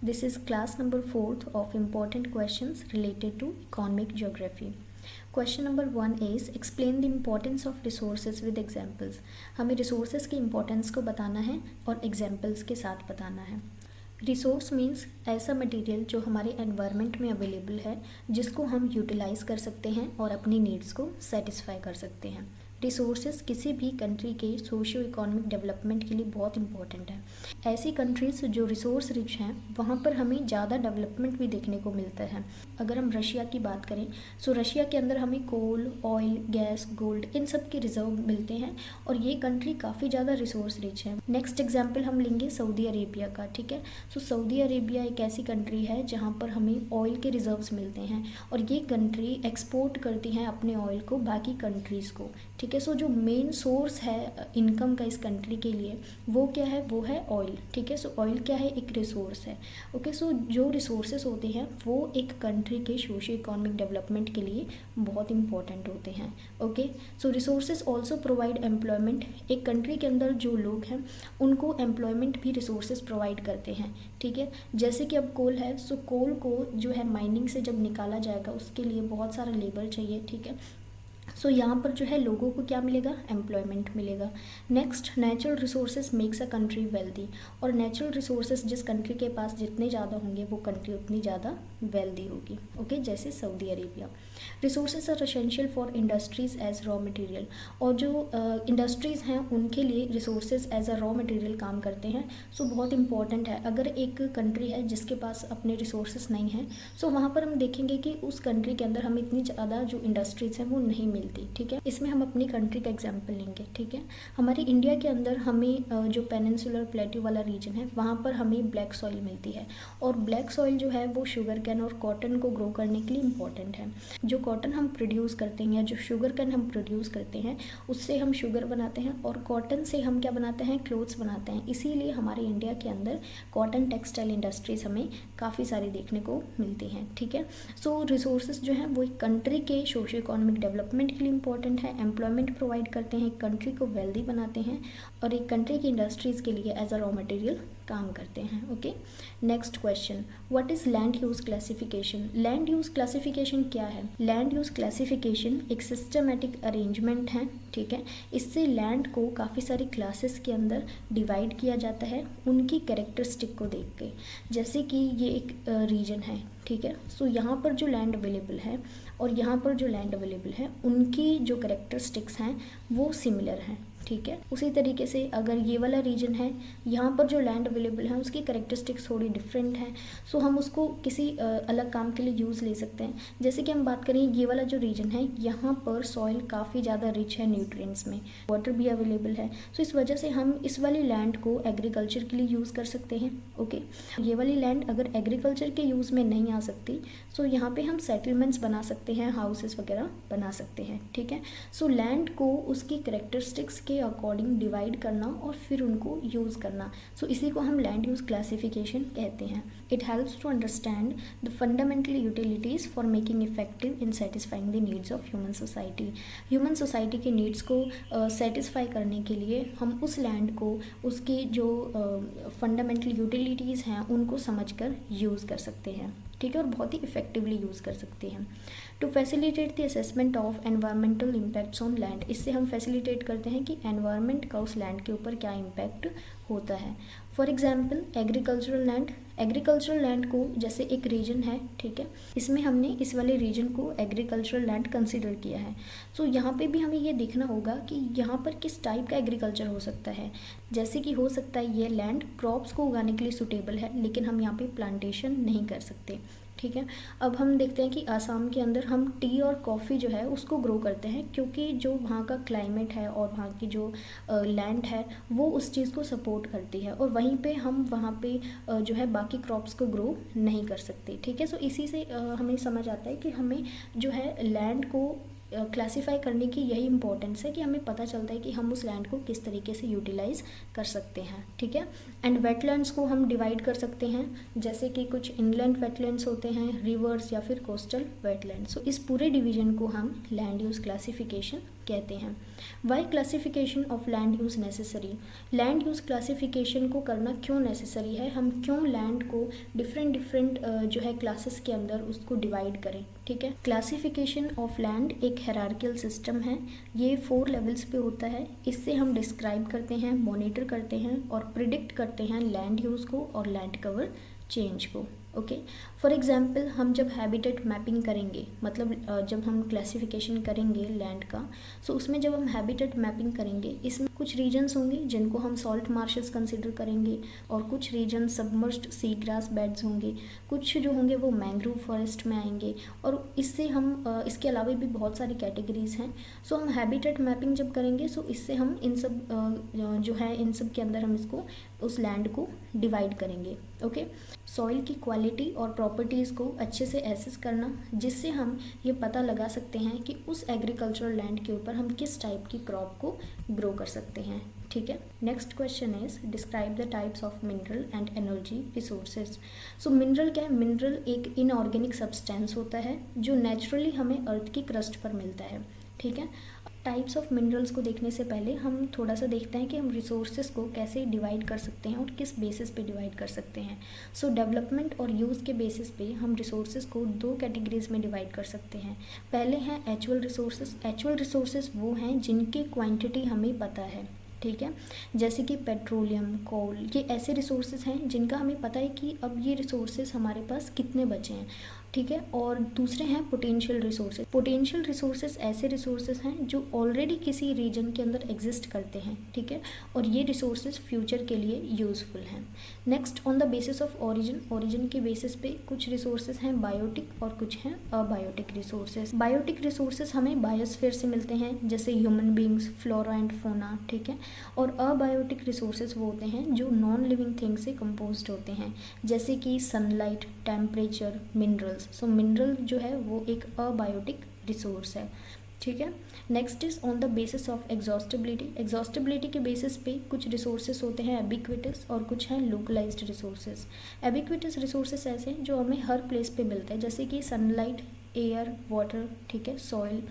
This is class number 4th of important questions related to economic geography. Question number 1 is explain the importance of resources with examples. हमें resources की importance को बताना है और examples के साथ बताना है. रिसोर्स मीन्स ऐसा मटेरियल जो हमारे एनवायरनमेंट में अवेलेबल है जिसको हम यूटिलाइज़ कर सकते हैं और अपनी नीड्स को सेटिस्फाई कर सकते हैं. रिसोर्सेज किसी भी कंट्री के सोशियो इकोनॉमिक डेवलपमेंट के लिए बहुत इंपॉर्टेंट है. ऐसी कंट्रीज़ जो रिसोर्स रिच हैं वहाँ पर हमें ज़्यादा डेवलपमेंट भी देखने को मिलता है. अगर हम रशिया की बात करें तो रशिया के अंदर हमें कोल, ऑयल, गैस, गोल्ड इन सब के रिजर्व मिलते हैं और ये कंट्री काफ़ी ज़्यादा रिसोर्स रिच है. नेक्स्ट एग्जाम्पल हम लेंगे सऊदी अरेबिया का. ठीक है, सो सऊदी अरेबिया एक ऐसी कंट्री है जहाँ पर हमें ऑयल के रिजर्व्स मिलते हैं और ये कंट्री एक्सपोर्ट करती हैं अपने ऑयल को बाकी कंट्रीज़ को. ठीक है, सो जो मेन सोर्स है इनकम का इस कंट्री के लिए वो क्या है, वो है ऑयल. ठीक है, सो ऑयल क्या है, एक रिसोर्स है. ओके, सो जो रिसोर्सेज होते हैं वो एक कंट्री के सोशियो इकोनॉमिक डेवलपमेंट के लिए बहुत इंपॉर्टेंट होते हैं. ओके, सो रिसोर्सेज ऑल्सो प्रोवाइड एम्प्लॉयमेंट. एक कंट्री के अंदर जो लोग हैं उनको एम्प्लॉयमेंट भी रिसोर्सेज प्रोवाइड करते हैं. ठीक है, जैसे कि अब कोल है, सो कोल को जो है माइनिंग से जब निकाला जाएगा उसके लिए बहुत सारा लेबर चाहिए. ठीक है, सो यहाँ पर जो है लोगों को क्या मिलेगा, एम्प्लॉयमेंट मिलेगा. Next, natural resources makes a country wealthy. और नेचुरल रिसोर्सेज जिस कंट्री के पास जितने ज़्यादा होंगे वो कंट्री उतनी ज़्यादा वेल्दी होगी. ओके, जैसे Saudi Arabia. Resources are essential for industries as raw material. और जो इंडस्ट्रीज़ हैं उनके लिए resources as a raw material काम करते हैं. सो बहुत इंपॉर्टेंट है. अगर एक कंट्री है जिसके पास अपने रिसोर्सेज नहीं हैं सो वहाँ पर हम देखेंगे कि उस कंट्री के अंदर हमें इतनी ज़्यादा जो इंडस्ट्रीज़ हैं वो नहीं मिलती. ठीक है, इसमें हम अपनी कंट्री का एग्जांपल लेंगे. ठीक है, हमारी इंडिया के अंदर हमें जो पेनिनसुलर प्लेट्यू वाला रीजन है वहाँ पर हमें ब्लैक सॉइल मिलती है और ब्लैक सॉइल जो है वो शुगर कैन और कॉटन को ग्रो करने के लिए इम्पॉर्टेंट है. जो कॉटन हम प्रोड्यूस करते हैं या जो शुगर कैन हम प्रोड्यूस करते हैं उससे हम शुगर बनाते हैं और कॉटन से हम क्या बनाते हैं, क्लोथ्स बनाते हैं. इसीलिए हमारे इंडिया के अंदर कॉटन टेक्सटाइल इंडस्ट्रीज़ हमें काफ़ी सारी देखने को मिलती हैं. ठीक है, सो रिसोर्सेज जो हैं वो एक कंट्री के सोशियो इकोनॉमिक डेवलपमेंट के लिए इंपॉर्टेंट है, एम्प्लॉयमेंट प्रोवाइड करते हैं, एक कंट्री को वेल्दी बनाते हैं और एक कंट्री की इंडस्ट्रीज़ के लिए एज अ रॉ मटेरियल काम करते हैं. Okay, next question, what is land use classification. Land use classification क्या है. लैंड यूज़ क्लासिफिकेशन एक सिस्टमेटिक अरेंजमेंट है. ठीक है, इससे लैंड को काफ़ी सारी क्लासेस के अंदर डिवाइड किया जाता है उनकी कैरेक्टरिस्टिक को देख के. जैसे कि ये एक रीजन है. ठीक है, सो यहाँ पर जो लैंड अवेलेबल है और यहाँ पर जो लैंड अवेलेबल है उनकी जो कैरेक्टरिस्टिक्स हैं वो सिमिलर हैं. ठीक है, उसी तरीके से अगर ये वाला रीजन है यहाँ पर जो लैंड अवेलेबल है उसकी कैरेक्टरिस्टिक्स थोड़ी डिफरेंट हैं. सो हम उसको किसी अलग काम के लिए यूज़ ले सकते हैं. जैसे कि हम बात करें ये वाला जो रीजन है यहाँ पर सॉइल काफ़ी ज़्यादा रिच है न्यूट्रिएंट्स में, वाटर भी अवेलेबल है. सो इस वजह से हम इस वाली लैंड को एग्रीकल्चर के लिए यूज़ कर सकते हैं. ओके, ये वाली लैंड अगर एग्रीकल्चर के यूज़ में नहीं आ सकती सो यहाँ पे हम सेटलमेंट्स बना सकते हैं, हाउसेस वगैरह बना सकते हैं. ठीक है, सो लैंड को उसकी कैरेक्टरिस्टिक्स के अकॉर्डिंग डिवाइड करना और फिर उनको यूज़ करना. सो इसी को हम लैंड यूज़ क्लासिफिकेशन कहते हैं. It helps to understand the fundamental utilities for making effective in satisfying the needs of human society. Human society के नीड्स को सेटिस्फाई करने के लिए हम उस लैंड को उसकी जो फंडामेंटल यूटिलिटीज़ हैं उनको समझकर यूज़ कर सकते हैं. ठीक है, और बहुत ही इफेक्टिवली यूज़ कर सकते हैं. To facilitate the assessment of environmental impacts on land. इससे हम फैसिलिटेट करते हैं कि एनवायरनमेंट का उस लैंड के ऊपर क्या इम्पैक्ट होता है. For example agricultural land. Agricultural land को जैसे एक रीजन है. ठीक है, इसमें हमने इस वाले रीजन को एग्रीकल्चरल लैंड कंसिडर किया है. सो यहाँ पे भी हमें ये देखना होगा कि यहाँ पर किस टाइप का एग्रीकल्चर हो सकता है. जैसे कि हो सकता है ये लैंड क्रॉप्स को उगाने के लिए सूटेबल है लेकिन हम यहाँ पे प्लांटेशन नहीं कर सकते. ठीक है, अब हम देखते हैं कि आसाम के अंदर हम टी और कॉफ़ी जो है उसको ग्रो करते हैं क्योंकि जो वहाँ का क्लाइमेट है और वहाँ की जो लैंड है वो उस चीज़ को सपोर्ट करती है और वहीं पे हम वहाँ पे जो है बाकी क्रॉप्स को ग्रो नहीं कर सकते. ठीक है, सो इसी से हमें समझ आता है कि हमें जो है लैंड को क्लासीफाई करने की यही इंपॉर्टेंस है कि हमें पता चलता है कि हम उस लैंड को किस तरीके से यूटिलाइज़ कर सकते हैं. ठीक है, एंड वेटलैंड्स को हम डिवाइड कर सकते हैं जैसे कि कुछ इनलैंड वेटलैंड्स होते हैं, रिवर्स या फिर कोस्टल वेटलैंड्स. सो इस पूरे डिवीजन को हम लैंड यूज़ क्लासिफिकेशन कहते हैं। Why classification of land use necessary, land use classification को करना क्यों नेसेसरी है, हम क्यों लैंड को डिफरेंट जो है क्लासेस के अंदर उसको डिवाइड करें। ठीक है, क्लासिफिकेशन ऑफ लैंड एक हायरार्किकल सिस्टम है, ये 4 लेवल्स पे होता है। इससे हम डिस्क्राइब करते हैं, मॉनिटर करते हैं और प्रिडिक्ट करते हैं लैंड यूज़ को और लैंड कवर चेंज को। ओके, फॉर एग्जांपल हम जब हैबिटेट मैपिंग करेंगे, मतलब जब हम क्लासिफिकेशन करेंगे लैंड का, सो उसमें जब हम हैबिटेट मैपिंग करेंगे, इसमें कुछ रीजन्स होंगे जिनको हम सॉल्ट मार्शेस कंसिडर करेंगे और कुछ region submerged sea grass beds होंगे, कुछ जो होंगे वो मैंग्रोव फॉरेस्ट में आएंगे और इससे हम इसके अलावा भी बहुत सारी कैटेगरीज हैं। सो हम हैबिटेट मैपिंग जब करेंगे सो इससे हम इन सब जो है इन सब के अंदर हम इसको उस लैंड को डिवाइड करेंगे। ओके, सॉइल की क्वालिटी और प्रॉपर्टीज़ को अच्छे से एसेस करना, जिससे हम ये पता लगा सकते हैं कि उस एग्रीकल्चरल लैंड के ऊपर हम किस टाइप की क्रॉप को ग्रो कर सकते हैं। ठीक है, next question is describe the types of mineral and energy resources. So mineral क्या है, मिनरल एक इनऑर्गेनिक सब्सटेंस होता है जो नेचुरली हमें अर्थ की क्रस्ट पर मिलता है। ठीक है, टाइप्स ऑफ मिनरल्स को देखने से पहले हम थोड़ा सा देखते हैं कि हम रिसोर्सेज को कैसे डिवाइड कर सकते हैं और किस बेसिस पे डिवाइड कर सकते हैं। सो डेवलपमेंट और यूज़ के बेसिस पे हम रिसोर्सेज को 2 कैटेगरीज में डिवाइड कर सकते हैं। पहले हैं एक्चुअल रिसोर्सेज। एक्चुअल रिसोर्सेज वो हैं जिनकी क्वांटिटी हमें पता है। ठीक है, जैसे कि पेट्रोलियम, कोल, ये ऐसे रिसोर्सेज हैं जिनका हमें पता है कि अब ये रिसोर्सेज हमारे पास कितने बचे हैं। ठीक है, और दूसरे हैं पोटेंशियल रिसोर्सेज। पोटेंशियल रिसोर्सेज ऐसे रिसोर्सेज हैं जो ऑलरेडी किसी रीजन के अंदर एग्जिस्ट करते हैं। ठीक है, और ये रिसोर्सेज फ्यूचर के लिए यूज़फुल हैं। Next, on the basis of origin, origin के बेसिस पे कुछ रिसोर्सेज हैं बायोटिक और कुछ हैं अबायोटिक रिसोर्सेज। बायोटिक रिसोर्सेज हमें बायोस्फीयर से मिलते हैं, जैसे human beings, flora and fauna. ठीक है, और अबायोटिक रिसोर्सेज वो होते हैं जो नॉन लिविंग थिंग से कंपोज्ड होते हैं, जैसे कि सनलाइट, टेम्परेचर, मिनरल्स। सो मिनरल जो है वो एक अबायोटिक रिसोर्स है। ठीक है, next is on the basis of exhaustibility. Exhaustibility के बेसिस पे कुछ रिसोर्सेज होते हैं एबिक्विटस और कुछ हैं लोकलाइज्ड रिसोर्सेज। एबिक्विटस रिसोर्सेज ऐसे हैं जो हमें हर प्लेस पे मिलता है, जैसे कि सनलाइट, एयर, वाटर, ठीक है, सॉइल।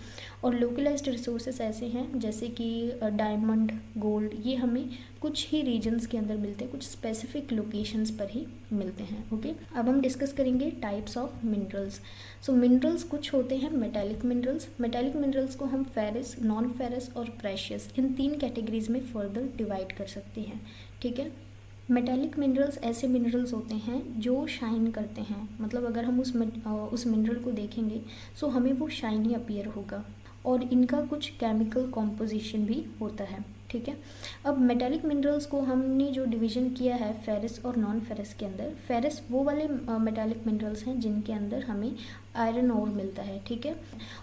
और लोकलाइज्ड रिसोर्सेज ऐसे हैं जैसे कि डायमंड, गोल्ड, ये हमें कुछ ही रीजन्स के अंदर मिलते हैं, कुछ स्पेसिफिक लोकेशंस पर ही मिलते हैं। ओके, अब हम डिस्कस करेंगे types of minerals. So minerals कुछ होते हैं मेटालिक मिनरल्स। मेटालिक मिनरल्स को हम फेरस, नॉन फेरस और प्रेशियस, इन 3 कैटेगरीज में फर्दर डिवाइड कर सकते हैं। ठीक है, मेटालिक मिनरल्स ऐसे मिनरल्स होते हैं जो शाइन करते हैं, मतलब अगर हम उस मिनरल को देखेंगे सो हमें वो शाइनी अपीयर होगा और इनका कुछ केमिकल कॉम्पोजिशन भी होता है। ठीक है, अब मेटालिक मिनरल्स को हमने जो डिवीजन किया है फेरस और नॉन फेरस के अंदर, फेरस वो वाले मेटालिक मिनरल्स हैं जिनके अंदर हमें आयरन ओर मिलता है। ठीक है,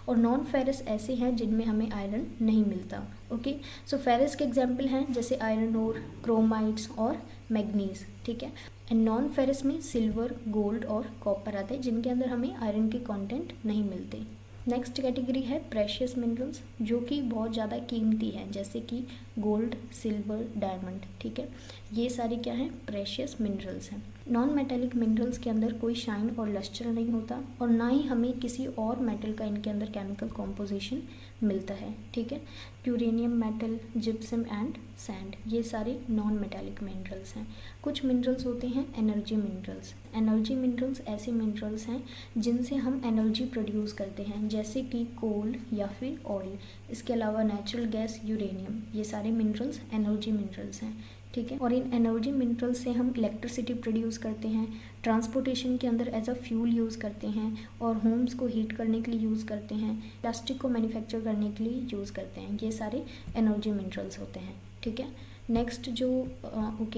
और नॉन फेरस ऐसे हैं जिनमें हमें आयरन नहीं मिलता। ओके, सो फेरस के एग्जांपल हैं जैसे आयरन ओर, क्रोमाइड्स और मैग्नीज। ठीक है, एंड नॉन फेरस में सिल्वर, गोल्ड और कॉपर आते हैं जिनके अंदर हमें आयरन के कंटेंट नहीं मिलते। नेक्स्ट कैटेगरी है प्रेशियस मिनरल्स, जो कि बहुत ज़्यादा कीमती हैं, जैसे कि गोल्ड, सिल्वर, डायमंड। ठीक है, ये सारे क्या हैं, प्रेशियस मिनरल्स हैं। नॉन मेटालिक मिनरल्स के अंदर कोई शाइन और लस्टर नहीं होता और ना ही हमें किसी और मेटल का इनके अंदर केमिकल कॉम्पोजिशन मिलता है। ठीक है, uranium metal, gypsum and sand, ये सारे नॉन मेटालिक मिनरल्स हैं। कुछ मिनरल्स होते हैं एनर्जी मिनरल्स। एनर्जी मिनरल्स ऐसे मिनरल्स हैं जिनसे हम एनर्जी प्रोड्यूस करते हैं, जैसे कि कोल या फिर ऑयल। इसके अलावा नेचुरल गैस, यूरेनियम, ये सारे मिनरल्स एनर्जी मिनरल्स हैं। ठीक है, और इन एनर्जी मिनरल से हम इलेक्ट्रिसिटी प्रोड्यूस करते हैं, ट्रांसपोर्टेशन के अंदर एज अ फ्यूल यूज़ करते हैं और होम्स को हीट करने के लिए यूज़ करते हैं, प्लास्टिक को मैन्युफैक्चर करने के लिए यूज़ करते हैं। ये सारे एनर्जी मिनरल्स होते हैं। ठीक है, नेक्स्ट जो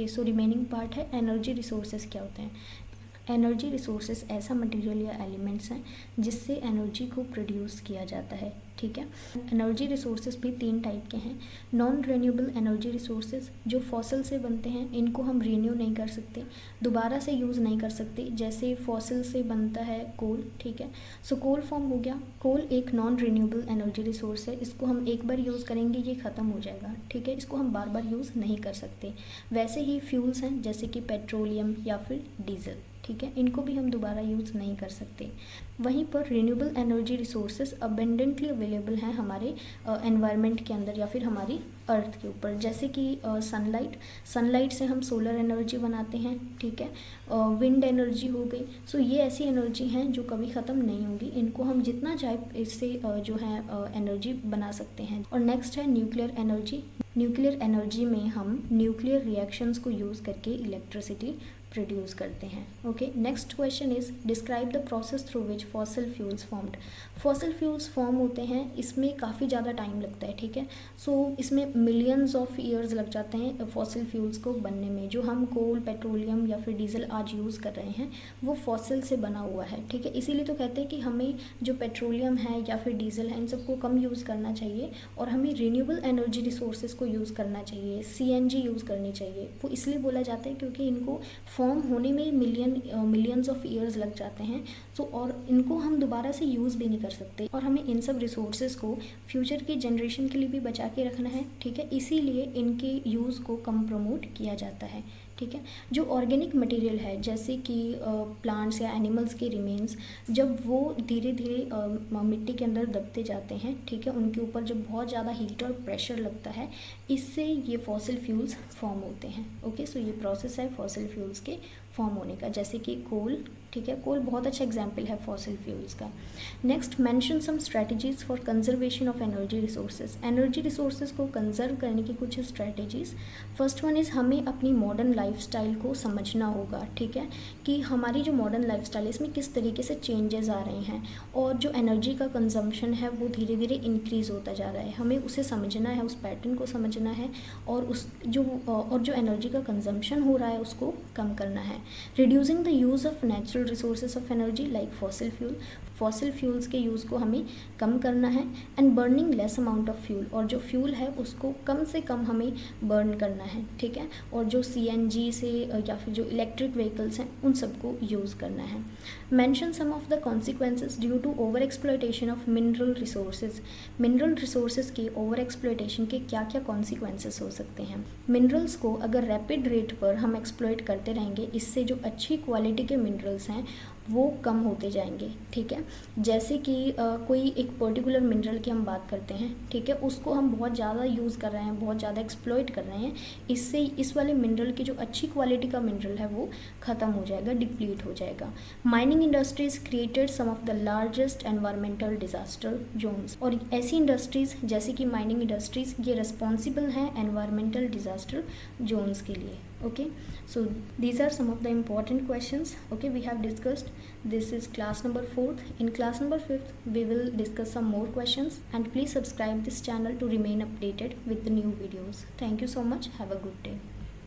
सो रिमेनिंग पार्ट है एनर्जी रिसोर्सेज क्या होते हैं। एनर्जी रिसोर्सेज ऐसा मटेरियल या एलिमेंट्स हैं जिससे एनर्जी को प्रोड्यूस किया जाता है। ठीक है, एनर्जी रिसोर्सेज भी 3 टाइप के हैं। नॉन रिन्यूएबल एनर्जी रिसोर्सेज जो फॉसिल से बनते हैं, इनको हम रिन्यू नहीं कर सकते, दोबारा से यूज़ नहीं कर सकते, जैसे फॉसिल से बनता है कोल। ठीक है, सो कोल फॉर्म हो गया। कोल एक नॉन रिन्यूएबल एनर्जी रिसोर्स है, इसको हम एक बार यूज़ करेंगे ये ख़त्म हो जाएगा। ठीक है, इसको हम बार बार यूज़ नहीं कर सकते। वैसे ही फ्यूल्स हैं जैसे कि पेट्रोलियम या फिर डीजल। ठीक है, इनको भी हम दोबारा यूज़ नहीं कर सकते। वहीं पर renewable energy resources abundantly available हैं हमारे एनवायरनमेंट के अंदर या फिर हमारी अर्थ के ऊपर, जैसे कि सनलाइट से हम सोलर एनर्जी बनाते हैं, ठीक है, विंड एनर्जी हो गई। सो ये ऐसी एनर्जी हैं जो कभी ख़त्म नहीं होंगी, इनको हम जितना चाहे इससे जो है एनर्जी बना सकते हैं। और नेक्स्ट है न्यूक्लियर एनर्जी। न्यूक्लियर एनर्जी में हम न्यूक्लियर रिएक्शंस को यूज़ करके इलेक्ट्रिसिटी प्रोड्यूस करते हैं। Okay, next question is describe the process through which fossil fuels formed. Fossil fuels form होते हैं, इसमें काफ़ी ज़्यादा टाइम लगता है, ठीक है। सो इसमें मिलियंस ऑफ ईयर्स लग जाते हैं फॉसिल फ्यूल्स को बनने में। जो हम कोल, पेट्रोलियम या फिर डीजल आज यूज़ कर रहे हैं वो फॉसिल से बना हुआ है, ठीक है। इसीलिए तो कहते हैं कि हमें जो पेट्रोलियम है या फिर डीजल है इन सबको कम यूज़ करना चाहिए और हमें रिन्यूएबल एनर्जी रिसोर्सेज को यूज़ करना चाहिए, CNG यूज़ करनी चाहिए। वो इसलिए बोला जाता है क्योंकि इनको फॉर्म होने में मिलियंस ऑफ ईयर्स लग जाते हैं। सो और इनको हम दोबारा से यूज़ भी नहीं कर सकते और हमें इन सब रिसोर्सेज को फ्यूचर की जनरेशन के लिए भी बचा के रखना है, ठीक है। इसीलिए इनके यूज़ को कम प्रमोट किया जाता है, ठीक है। जो ऑर्गेनिक मटेरियल है जैसे कि प्लांट्स या एनिमल्स के रिमेन्स, जब वो धीरे धीरे मिट्टी के अंदर दबते जाते हैं, ठीक है, उनके ऊपर जब बहुत ज़्यादा हीट और प्रेशर लगता है, इससे ये फॉसिल फ्यूल्स फॉर्म होते हैं। ओके, सो ये प्रोसेस है फॉसिल फ्यूल्स के फॉर्म होने का, जैसे कि कोल, ठीक है। कोल बहुत अच्छा एग्जाम्पल है फॉसिल फ्यूल्स का। Next, mention some strategies for conservation of energy resources. Energy resources को कंजर्व करने की कुछ स्ट्रैटेजीज। फर्स्ट वन इज़ हमें अपनी मॉडर्न लाइफस्टाइल को समझना होगा, ठीक है, कि हमारी जो मॉडर्न लाइफस्टाइल है इसमें किस तरीके से चेंजेस आ रहे हैं और जो एनर्जी का कंजम्पशन है वो धीरे धीरे इंक्रीज़ होता जा रहा है। हमें उसे समझना है, उस पैटर्न को समझना है और जो एनर्जी का कंजम्पशन हो रहा है उसको कम करना है। Reducing the use of natural resources of energy like fossil fuels के यूज़ को हमें कम करना है। And burning less amount of fuel, और जो फ्यूल है उसको कम से कम हमें बर्न करना है, ठीक है। और जो CNG से या फिर जो इलेक्ट्रिक व्हीकल्स हैं उन सबको यूज़ करना है। Mention some of the consequences due to over exploitation of mineral resources. Mineral resources के ओवर एक्सप्लॉयटेशन के क्या क्या कॉन्सिक्वेंसेज हो सकते हैं। मिनरल्स को अगर रैपिड रेट पर हम एक्सप्लॉयट करते रहेंगे, इससे जो अच्छी क्वालिटी के मिनरल्स हैं वो कम होते जाएंगे, ठीक है। जैसे कि कोई एक पर्टिकुलर मिनरल की हम बात करते हैं, ठीक है, उसको हम बहुत ज़्यादा यूज़ कर रहे हैं, बहुत ज़्यादा एक्सप्लॉयट कर रहे हैं, इससे इस वाले मिनरल की जो अच्छी क्वालिटी का मिनरल है वो ख़त्म हो जाएगा, डिप्लीट हो जाएगा। Mining industries created some of the largest environmental disaster zones. और ऐसी इंडस्ट्रीज़ जैसे कि माइनिंग इंडस्ट्रीज़ ये रिस्पॉन्सिबल हैं एनवायरमेंटल डिजास्टर जोन्स के लिए। Okay, so these are some of the important questions. Okay, we have discussed. This is class number 4th. In class number 5th we will discuss some more questions, and please subscribe this channel to remain updated with the new videos. Thank you so much. Have a good day.